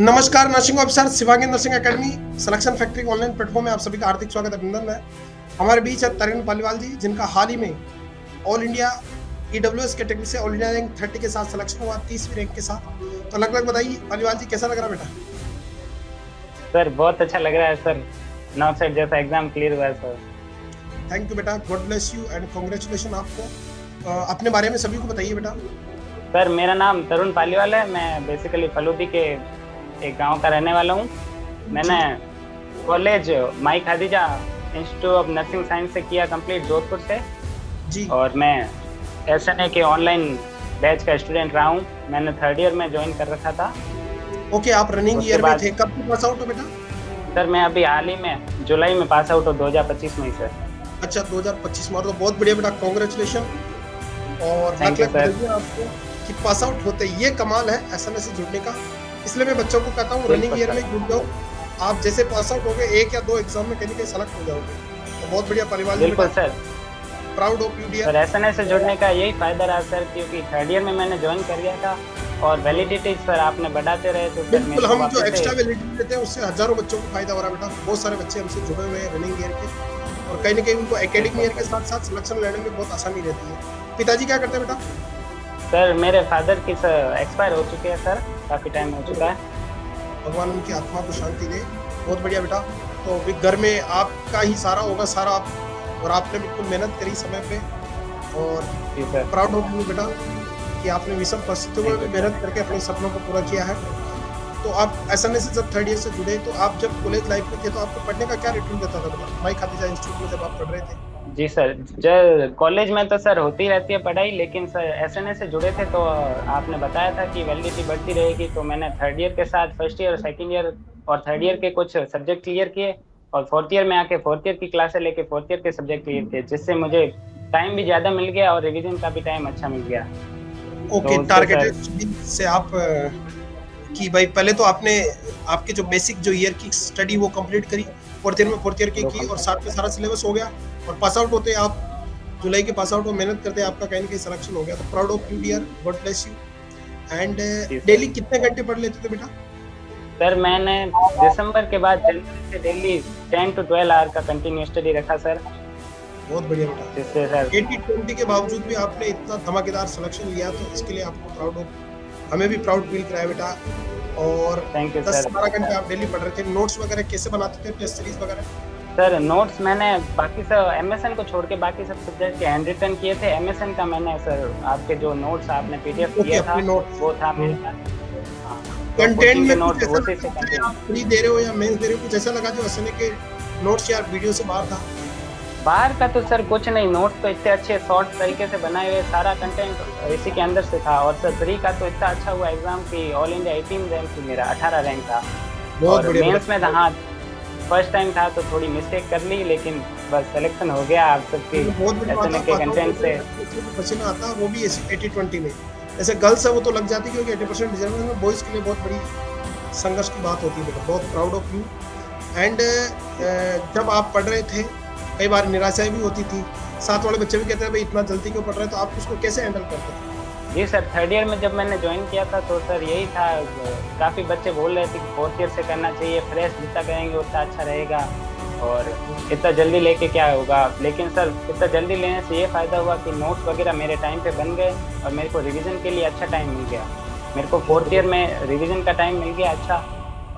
नमस्कार, nursing officer Shivangi nursing academy selection factory online platform में आप सभी का हार्दिक स्वागत अभिनंदन है। हमारे बीच है तरुण पालीवाल जी, जिनका हाल ही में ऑल इंडिया ईडब्ल्यूएस कैटेगरी से ऑल इंडिया रैंक 30 के साथ सिलेक्शन हुआ, 30वीं रैंक के साथ। तो अलग अलग बताइए पालीवाल जी, कैसा लग रहा है बेटा? सर बहुत अच्छा लग रहा है सर। 9 सेट जैसा एग्जाम क्लियर हुआ है सर। थैंक यू बेटा, God bless you and congratulation आपको। अपने बारे में सभी को बताइए बेटा। सर मेरा नाम तरुण पालीवाल है। मैं बेसिकली फलूदी के एक गांव का रहने वाला हूँ। मैंने college my Khadija institute of nursing science से किया कंप्लीट, जोधपुर से जी। और मैं SNA के ऑनलाइन बैच का स्टूडेंट रहा हूँ। मैंने 3rd ईयर में ज्वाइन कर रखा था। ओके, आप रनिंग ईयर में थे, कब पास आउट हो बेटा? सर मैं अभी हाल ही में जुलाई में पास आउट हो, 2025 में सर। अच्छा, 2025 में। तो बहुत बढ़िया बेटा, कांग्रेचुलेशन। और थैंक यू सर। आपको कि पास आउट होते ये कमाल है SNA से जुड़ने का। इसलिए मैं बच्चों को कहता हूँ रनिंग ईयर में जुड़ जाओ। आप जैसे पास आउट हो गए, 1 या 2 एग्जाम में कहीं ना कहीं सेलेक्ट हो जाओगे। तो बहुत बढ़िया परिवार। बिल्कुल sir, proud of you dear. Sir SNA से जुड़ने का यही फायदा रहा सर, क्योंकि 3rd ईयर में मैंने ज्वाइन कर लिया था और वैलिडिटी सर आपने बढ़ाते रहे तो बिल्कुल, हम जो एक्स्ट्रा वैलिडिटी देते हैं उससे हजारों बच्चों को फायदा हो रहा है बेटा। बहुत सारे बच्चे हमसे जुड़े हुए हैं रनिंग ईयर के, और कहीं ना कहीं उनको एकेडमिक ईयर के साथ साथ सिलेक्शन लेने में बहुत आसानी रहती है। पिताजी क्या करते हैं बेटा? सर मेरे फादर की एक्सपायर हो चुके हैं सर, काफ़ी टाइम हो चुका है। भगवान उनकी आत्मा को शांति दे। बहुत बढ़िया बेटा। तो भी घर में आपका ही सारा होगा, सारा आप, और आपने बिल्कुल मेहनत करी समय पे, और प्राउड ऑफ यू बेटा कि आपने विषम परिस्थितियों में भी मेहनत करके अपने सपनों को पूरा किया है। तो आप SNA से जब 3rd ईयर से जुड़े, तो आप जब कॉलेज लाइफ में थे तो आपको पढ़ने का क्या रूटीन रहता था बेटा, माई खादीजा इंस्टीट्यूट में जब आप पढ़ रहे थे? जी सर, जब कॉलेज में तो सर होती रहती है पढ़ाई, लेकिन सर SNA से जुड़े थे तो आपने बताया था कि वैलिडिटी बढ़ती रहेगी। तो मैंने 3rd ईयर के साथ 1st ईयर, 2nd ईयर और 3rd ईयर के कुछ सब्जेक्ट क्लियर किए, और 4th ईयर में आके 4th ईयर की क्लासें लेके 4th ईयर के सब्जेक्ट क्लियर किए, जिससे मुझे टाइम भी ज़्यादा मिल गया और रिविजन का भी टाइम अच्छा मिल गया। ओके, टारगेटेड से आप कि भाई पहले तो आपने आपके जो बेसिक जो ईयर की स्टडी वो कंप्लीट करी, 4th ईयर में 4th ईयर की, और साथ में सारा सिलेबस हो गया, और पास आउट होते आप जुलाई के पास आउट हो, मेहनत करते आपका कहीं ना कहीं सिलेक्शन हो गया। तो proud of you dear, God bless you. And daily कितने घंटे पढ़ लेते थे बेटा? सर मैंने दिसंबर के बाद जनवरी से डेली 10 to 12 आवर का कंटिन्यू स्टडी रखा सर। बहुत बढ़िया बेटा। जिससे सर 80-20 के बावजूद भी आपने इतना धमाकेदार सिलेक्शन लिया, तो इसके लिए आपको प्राउड ऑफ, हमें भी प्राउड फील कराया बेटा। और थैंक यू 10-12 घंटे आप डेली पढ़ रहे थे। नोट्स वगैरह कैसे बनाते थे, टेस्ट सीरीज वगैरह? सर नोट्स मैंने बाकी सब MSN को छोड़ के बाकी सब सब्जेक्ट के हैंड रिटन किए थे। MSN का मैंने सर आपके जो नोट्स आपने PDF दिया था वो था मेरे पास। कंटेंट में नोट्स आप फ्री दे रहे हो या मेंस दे रहे हो, कुछ ऐसा लगा जो SNA के नोट्स या वीडियो से बाहर था? बाहर का तो सर कुछ नहीं, नोट्स तो इतने अच्छे शॉर्ट तरीके से बनाए हुए, सारा कंटेंट इसी के अंदर से था। और सर प्री का तो इतना अच्छा हुआ एग्जाम कि ऑल इंडिया 18 रैंक थी, मेरा 18 रैंक था। बहुत बढ़िया। मेंस में हाँ फर्स्ट टाइम था तो थोड़ी मिस्टेक कर ली, लेकिन बस सिलेक्शन हो गया आप सबकी SNA के कंटेंट से। पसीना आता वो भी 80-20 में, जैसे गर्ल्स है वो तो लग जाती है क्योंकि 80% रिजर्वेशन में, बॉयज के लिए बहुत बड़ी संघर्ष की बात होती है बेटा। बहुत प्राउड ऑफ यू। एंड जब आप पढ़ रहे थे कई बार निराशा भी होती थी, साथ वाले बच्चे भी कहते हैं भाई इतना जल्दी क्यों पढ़ रहे हैं, तो आप उसको कैसे हैंडल करते थे? जी सर, 3rd ईयर में जब मैंने ज्वाइन किया था तो सर यही था, काफ़ी बच्चे बोल रहे थे कि 4th ईयर से करना चाहिए, फ्रेश जितना करेंगे उतना अच्छा रहेगा, और इतना जल्दी लेके क्या होगा। लेकिन सर इतना जल्दी लेने से ये फ़ायदा हुआ कि नोट्स वगैरह मेरे टाइम पे बन गए और मेरे को रिवीजन के लिए अच्छा टाइम मिल गया। मेरे को 4th ईयर में रिवीजन का टाइम मिल गया अच्छा,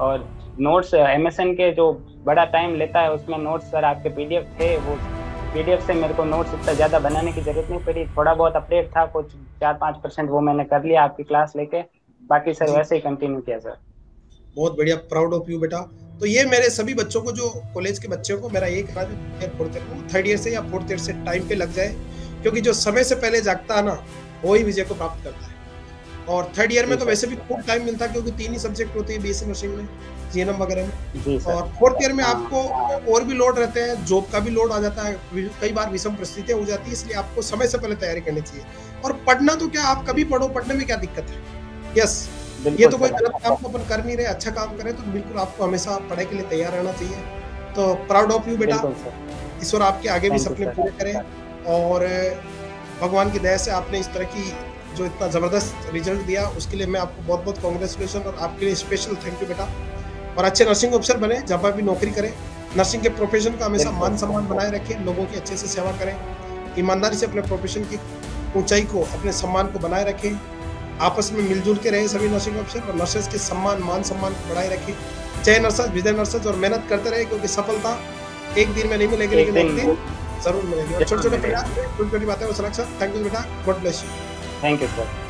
और नोट्स MSN के जो बड़ा टाइम लेता है उसमें नोट्स सर आपके PDF थे, वो PDF से मेरे को नोट्स इतना ज़्यादा बनाने की ज़रूरत नहीं पड़ी। थोड़ा बहुत अपडेट था, कुछ 4-5% वो मैंने कर लिया आपकी क्लास लेके, बाकी सर वैसे ही कंटिन्यू किया सर। बहुत बढ़िया, प्राउड ऑफ यू बेटा। तो ये मेरे सभी बच्चों को, जो कॉलेज के बच्चों को मेरा एक कहना है, 3rd ईयर से या 4th ईयर से टाइम पे लग जाए, क्योंकि जो समय से पहले जागता है ना वो ही विजय को प्राप्त करता है। और 3rd ईयर में तो वैसे भी खूब टाइम मिलता है क्योंकि 3 ही सब्जेक्ट होते हैं BSc नर्सिंग में, GNM वगैरह में। और 4th ईयर में आपको और भी लोड रहते हैं, जॉब का भी लोड आ जाता है, कई बार विषम परिस्थितियां हो जाती है, इसलिए आपको समय से पहले तैयारी करनी चाहिए। और पढ़ना तो क्या, आप कभी पढ़ो, पढ़ने में क्या दिक्कत है? यस, ये तो कोई गलत काम को अपन कर नहीं रहे, अच्छा काम करें, तो बिल्कुल आपको हमेशा पढ़ाई के लिए तैयार रहना चाहिए। तो प्राउड ऑफ यू बेटा, ईश्वर आपके आगे भी सपने पूरे करे, और भगवान की दया से आपने इस तरह की जो इतना ज़बरदस्त रिजल्ट दिया उसके लिए मैं आपको बहुत-बहुत कांग्रेचुलेशन और आपके लिए स्पेशल थैंक यू बेटा। और अच्छे नर्सिंग ऑफिसर बने, जहाँ पर भी नौकरी करें, नर्सिंग के प्रोफेशन का हमेशा मान-सम्मान बनाए रखें, लोगों की अच्छे से सेवा करें, ईमानदारी से अपने प्रोफेशन की ऊँचाई को, अपने सम्मान को बनाए रखें, आपस में मिल-जुल के रहें सभी नर्सिंग ऑफिसर और नर्सेज़ के सम्मान, मान-सम्मान को बढ़ाए रखें। जय नर्सेज़, विजय नर्सेज़ और मेहनत करते रहें क्योंकि सफलता एक दिन में नहीं मिलेगी लेकिन एक दिन ज़रूर मिलेगी। और छोटे-छोटे प्रयास, छोटी-छोटी बातें को सर, थैंक यू बेटा, God bless you. Thank you sir.